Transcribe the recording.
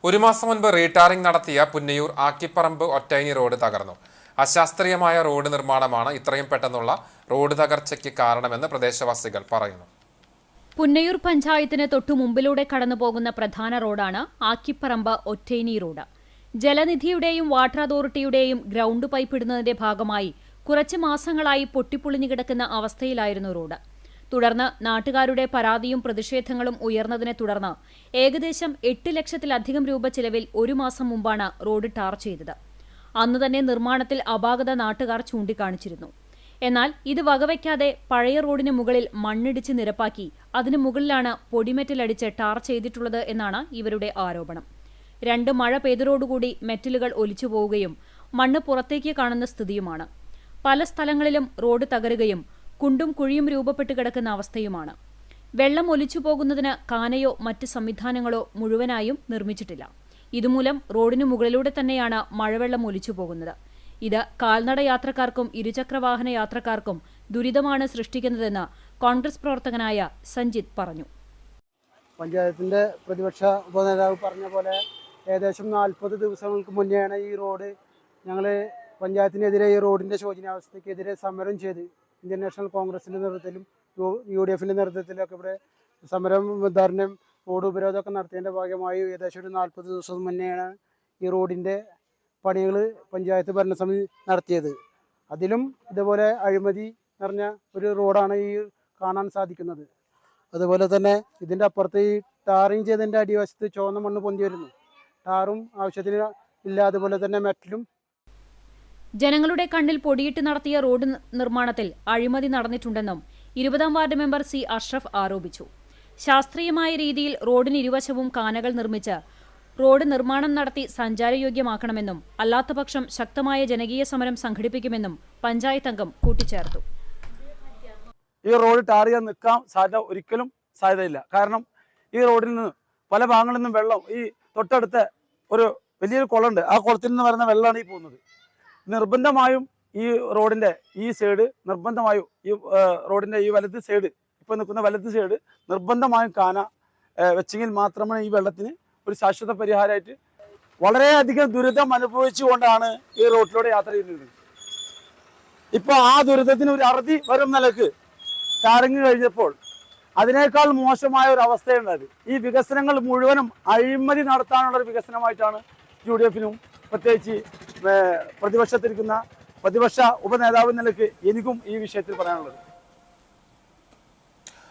ഒരു മാസം മുൻപ് റീടാറിംഗ് നടത്തിയ പുന്നയൂർ ആക്കിപ്പറമ്പ് ഒറ്റൈനി റോഡ് തകർന്നു. അശാസ്ത്രീയമായ റോഡ് നിർമ്മാണമാണ് ഇത്രയും പെട്ടെന്നുള്ള റോഡ് തകർച്ചയ്ക്ക് കാരണമെന്ന് പ്രദേശവാസികൾ പറയുന്നു. പുന്നയൂർ പഞ്ചായത്തിന് തൊട്ടു മുമ്പിലൂടെ കടന്നുപോകുന്ന പ്രധാന റോഡാണ് ആക്കിപ്പറമ്പ് ഒറ്റൈനി റോഡ്. ജലനിധിയുടെയും വാട്ടർ അതോറിറ്റിയുടെയും ഗ്രൗണ്ട് പൈപ്പ് ഇടുന്നതിന്റെ ഭാഗമായി കുറച്ച് മാസങ്ങളായി പൊട്ടിപ്പൊളിഞ്ഞു കിടക്കുന്ന അവസ്ഥയിലായിരുന്നു റോഡ്. തുടർന്ന് നാട്ടുകാരുടെ പരാതിയും പ്രതിഷേധങ്ങളും ഉയർന്നതിനെ തുടർന്ന് ഏകദേശം 8 ലക്ഷത്തിലധികം രൂപ ചിലവിൽ ഒരു മാസം മുമ്പാണ് റോഡ് ടാർ ചെയ്തത്. അന്ന് തന്നെ നിർമ്മാണത്തിൽ അപാകത നാട്ടുകാർ ചൂണ്ടിക്കാണിച്ചിരുന്നു. എന്നാൽ ഇത് വകവയ്ക്കാതെ പഴയ റോഡിന് മുകളിൽ മണ്ണിടിച്ച് നിരപ്പാക്കി അതിനു മുകളിലാണ് പൊടിമെറ്റലടിച്ച് ടാർ ചെയ്തിട്ടുള്ളത് എന്നാണ് ഇവരുടെ ആരോപണം. 2 മഴ പെയ്തതോടുകൂടി മെറ്റലുകൾ ഒലിച്ചുപോവുകയും മണ്ണ് പുറത്തേക്ക് കാണുന്ന സ്ഥിതിയുമാണ്. പല സ്ഥലങ്ങളിലും റോഡ് തകരുകയും കുണ്ടും കുഴിയും രൂപപ്പെട്ട് കിടക്കുന്ന അവസ്ഥയുമാണ്. വെള്ളം ഒലിച്ചു പോകുന്നതിന് കാനയോ മറ്റ് സംവിധാനങ്ങളോ മുഴുവനായും നിർമ്മിച്ചിട്ടില്ല. ഇതുമൂലം റോഡിനു മുകളിലൂടെ തന്നെയാണ് മഴവെള്ളം ഒലിച്ചു പോകുന്നത്. ഇത് കാൽനട യാത്രക്കാർക്കും ഇരുചക്രവാഹന യാത്രക്കാർക്കും ദുരിതമാണ് സൃഷ്ടിക്കുന്നതെന്ന് കോൺഗ്രസ് പ്രവർത്തകനായ സഞ്ജിത്ത് പറഞ്ഞു. പഞ്ചായത്തിന്റെ പ്രതിപക്ഷ ഉപനേതാവ് പറഞ്ഞ പോലെ ഏകദേശം 40 ദിവസങ്ങൾക്ക് മുന്നെയാണ് ഈ റോഡ് ഞങ്ങൾ പഞ്ചായത്തിനെതിരെ ഈ റോഡിന്റെ ശോചനീയാവസ്ഥയ്ക്കെതിരെ സമരം ചെയ്ത് ഇന്ത്യൻ നാഷണൽ കോൺഗ്രസിന്റെ നേതൃത്വത്തിലും UDFിന്റെ നേതൃത്വത്തിലൊക്കെ ഇവിടെ സമരം ധർണയും റോഡ് ഉപരോധമൊക്കെ നടത്തിയതിന്റെ ഭാഗമായി ഏകദേശം ഒരു 40 ദിവസം മുന്നെയാണ് ഈ റോഡിന്റെ പണികൾ പഞ്ചായത്ത് ഭരണസമിതി നടത്തിയത്. അതിലും ഇതുപോലെ അഴിമതി നിറഞ്ഞ ഒരു റോഡാണ് ഈ കാണാൻ സാധിക്കുന്നത്. അതുപോലെ തന്നെ ഇതിൻ്റെ അപ്പുറത്ത് ഈ ടാറിങ് ചെയ്തതിൻ്റെ അടിവശത്ത് ചുവന്ന മണ്ണ് പൊന്തി വരുന്നു. ടാറും ആവശ്യത്തിന് ഇല്ല. അതുപോലെ തന്നെ മെറ്റലും. ജനങ്ങളുടെ കണ്ണിൽ പൊടിയിട്ട് നടത്തിയ റോഡ് നിർമ്മാണത്തിൽ അഴിമതി നടന്നിട്ടുണ്ടെന്നും 20-ാം വാർഡ് മെമ്പർ സി അഷ്റഫ് ആരോപിച്ചു. ശാസ്ത്രീയമായ രീതിയിൽ റോഡിന് ഇരുവശവും കാനകൾ നിർമ്മിച്ച് റോഡ് നിർമ്മാണം നടത്തി സഞ്ചാരയോഗ്യമാക്കണമെന്നും അല്ലാത്തപക്ഷം ശക്തമായ ജനകീയ സമരം സംഘടിപ്പിക്കുമെന്നും പഞ്ചായത്ത് അംഗം കൂട്ടിച്ചേർത്തു. ഈ റോഡ് ടാർ ചെയ്യാൻ നിൽക്കാൻ സാധ്യത ഒരിക്കലും സാധ്യതയില്ല. കാരണം ഈ റോഡിൽ നിന്ന് പല ഭാഗങ്ങളിൽ നിന്നും വെള്ളം, ഈ തൊട്ടടുത്ത ഒരു വലിയൊരു കുളമുണ്ട്, ആ കുളത്തിൽ നിന്ന് വരുന്ന വെള്ളമാണ് ഈ പോകുന്നത്. നിർബന്ധമായും ഈ റോഡിന്റെ ഈ സൈഡ് നിർബന്ധമായും ഈ റോഡിന്റെ ഈ വലത് സൈഡ്, ഇപ്പൊ നിൽക്കുന്ന വലത് സൈഡ് നിർബന്ധമായും കാന വെച്ചെങ്കിൽ മാത്രമേ ഈ വെള്ളത്തിന് ഒരു ശാശ്വത പരിഹാരമായിട്ട്. വളരെയധികം ദുരിതം അനുഭവിച്ചുകൊണ്ടാണ് ഈ റോഡിലൂടെ യാത്ര ചെയ്യുന്നത്. ഇപ്പൊ ആ ദുരിതത്തിന് ഒരു അറുതി വരും നിലക്ക് ടാറിങ് കഴിഞ്ഞപ്പോൾ അതിനേക്കാൾ മോശമായ ഒരു അവസ്ഥയുണ്ടായത്. ഈ വികസനങ്ങൾ മുഴുവനും അഴിമതി നടത്താനുള്ള ഒരു വികസനമായിട്ടാണ് UDFിനും പ്രത്യേകിച്ച് പ്രതിപക്ഷത്തിരിക്കുന്ന പ്രതിപക്ഷ ഉപനേതാവ് നിലയ്ക്ക് എനിക്കും ഈ വിഷയത്തിൽ പറയാനുള്ളത്.